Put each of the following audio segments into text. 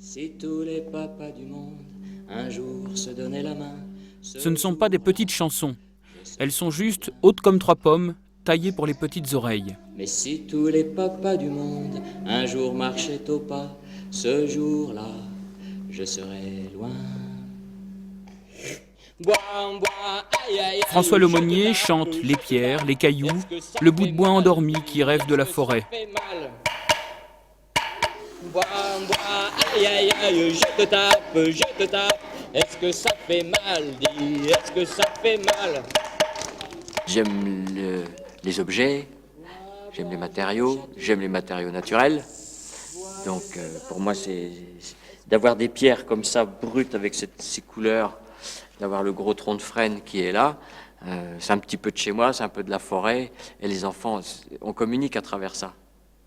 Si tous les papas du monde un jour se donnaient la main. Ce ne sont pas des petites chansons. Elles sont juste hautes comme 3 pommes, taillées pour les petites oreilles. Mais si tous les papas du monde un jour marchaient au pas, ce jour-là, je serai loin. François Lemonnier chante les pierres, les cailloux, le bout de bois endormi qui rêve de la forêt. Je te tape, est-ce que ça fait mal, dis, est-ce que ça fait mal? J'aime les objets, j'aime les matériaux naturels. Donc pour moi, c'est d'avoir des pierres comme ça, brutes, avec ces couleurs, d'avoir le gros tronc de frêne qui est là. C'est un petit peu de chez moi, c'est un peu de la forêt. Et les enfants, on communique à travers ça.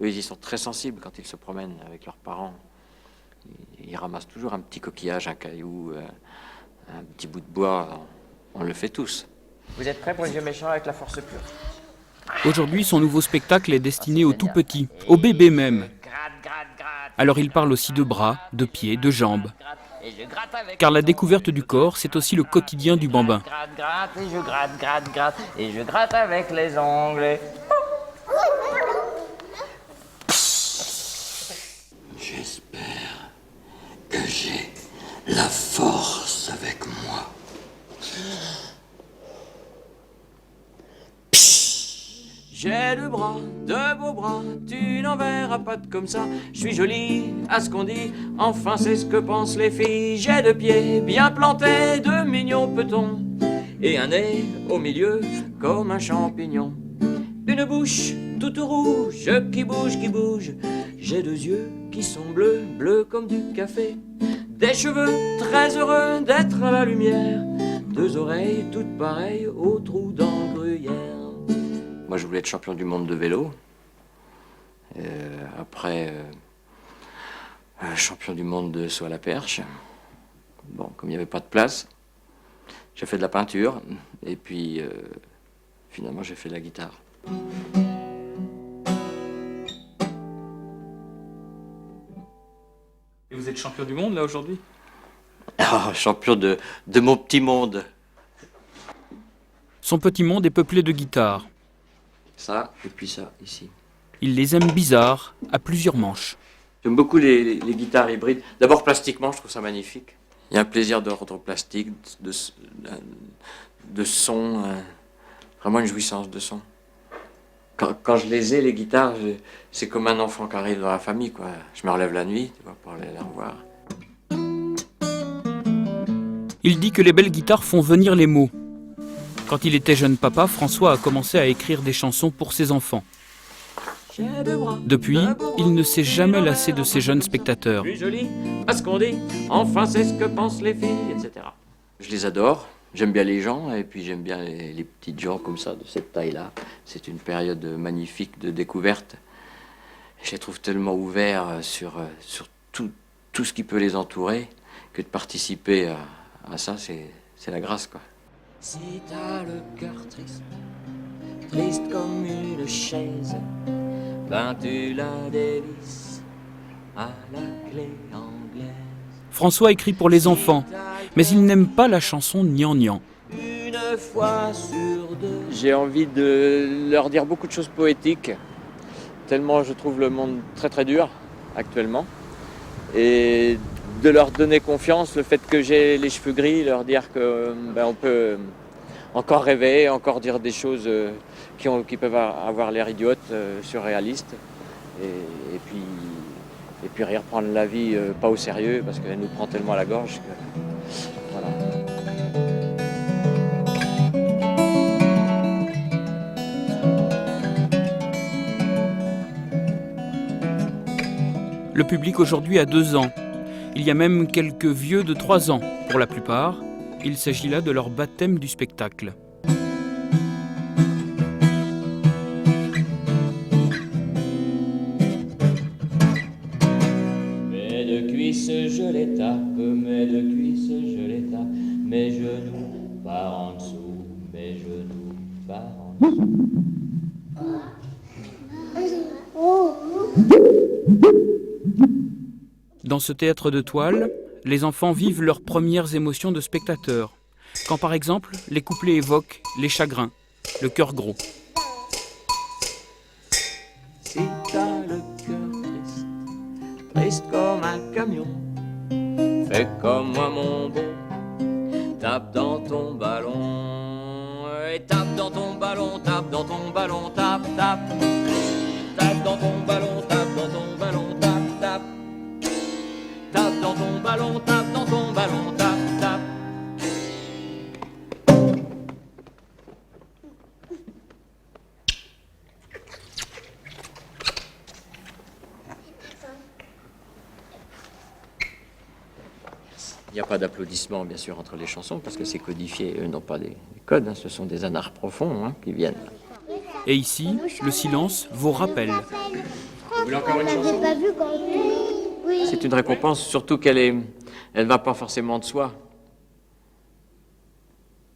Eux, ils sont très sensibles quand ils se promènent avec leurs parents. Ils ramassent toujours un petit coquillage, un caillou, un petit bout de bois. On le fait tous. Vous êtes prêts pour les vieux méchants avec la force pure? Aujourd'hui, son nouveau spectacle est destiné aux tout-petits, aux bébés même. Alors il parle aussi de bras, de pieds, de jambes. Car la découverte du corps, c'est aussi le quotidien du bambin. Et je gratte avec les ongles. J'espère que j'ai la force avec moi. J'ai 2 bras, 2 beaux bras, tu n'en verras pas de comme ça. Je suis jolie, à ce qu'on dit, enfin c'est ce que pensent les filles. J'ai 2 pieds bien plantés, 2 mignons petons, et un nez au milieu comme un champignon. Une bouche toute rouge qui bouge. J'ai 2 yeux qui sont bleus, bleus comme du café. Des cheveux très heureux d'être à la lumière. 2 oreilles toutes pareilles aux trous dans gruyère. Moi, je voulais être champion du monde de vélo. Après, champion du monde de saut à la perche. Bon, comme il n'y avait pas de place, j'ai fait de la peinture. Et puis, finalement, j'ai fait de la guitare. Et vous êtes champion du monde là aujourd'hui? Ah, champion de mon petit monde. Son petit monde est peuplé de guitares. Ça, et puis ça, ici. Il les aime bizarres, à plusieurs manches. J'aime beaucoup les guitares hybrides. D'abord, plastiquement, je trouve ça magnifique. Il y a un plaisir d'ordre plastique, de son, vraiment une jouissance de son. Quand je les ai, les guitares, c'est comme un enfant qui arrive dans la famille, quoi. Je me relève la nuit, tu vois, pour aller la revoir. Il dit que les belles guitares font venir les mots. Quand il était jeune papa, François a commencé à écrire des chansons pour ses enfants. Depuis, il ne s'est jamais lassé de ses jeunes spectateurs. Plus joli, à ce qu'on dit, enfin c'est ce que pensent les filles, etc. Je les adore, j'aime bien les gens, et puis j'aime bien les petites gens comme ça, de cette taille-là. C'est une période magnifique de découverte. Je les trouve tellement ouverts sur tout ce qui peut les entourer, que de participer à ça, c'est la grâce, quoi. Si t'as le cœur triste, triste comme une chaise, ben tu la dévisses à la clé anglaise. François écrit pour les enfants, mais il n'aime pas la chanson gnangnan. Une fois sur 2. J'ai envie de leur dire beaucoup de choses poétiques, tellement je trouve le monde très très dur actuellement, et de leur donner confiance, le fait que j'ai les cheveux gris, leur dire que on peut encore rêver, encore dire des choses qui peuvent avoir l'air idiotes, surréalistes, et puis rire, prendre la vie pas au sérieux, parce qu'elle nous prend tellement à la gorge que voilà. Le public aujourd'hui a 2 ans. Il y a même quelques vieux de 3 ans. Pour la plupart, il s'agit là de leur baptême du spectacle. Mes 2 cuisses, je les tape, mes 2 cuisses, je les tape, mes genoux par en dessous, mes genoux par en dessous. Dans ce théâtre de toile, les enfants vivent leurs premières émotions de spectateurs. Quand par exemple, les couplets évoquent les chagrins, le cœur gros. Si t'as le cœur triste, triste comme un camion, fais comme moi mon bon, tape dans ton ballon. Et tape dans ton ballon, tape dans ton ballon, tape, tape. Tape dans ton ballon, tape dans ton ballon, tape, tape. Tape dans ton ballon, tape dans ton ballon, tape, tape. Il n'y a pas d'applaudissements, bien sûr, entre les chansons, parce que c'est codifié. Eux n'ont pas des codes, hein, ce sont des anars profonds hein, qui viennent. Et ici, le silence vous rappelle. Vous voulez encore une chanson ? Pas vu quand... Oui. C'est une récompense, surtout elle ne va pas forcément de soi.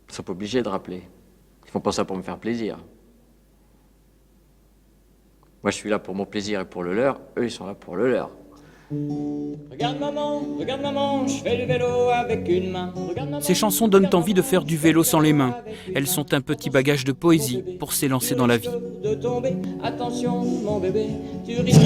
Ils ne sont pas obligés de rappeler. Ils font pas ça pour me faire plaisir. Moi, je suis là pour mon plaisir et pour le leur. Eux, ils sont là pour le leur. Regarde maman, je fais du vélo avec une main. Regarde, maman, Ces chansons donnent envie de faire du vélo sans les mains. Elles sont un petit bagage de poésie pour s'élancer dans la vie. de tomber. Attention, mon bébé, tu risques.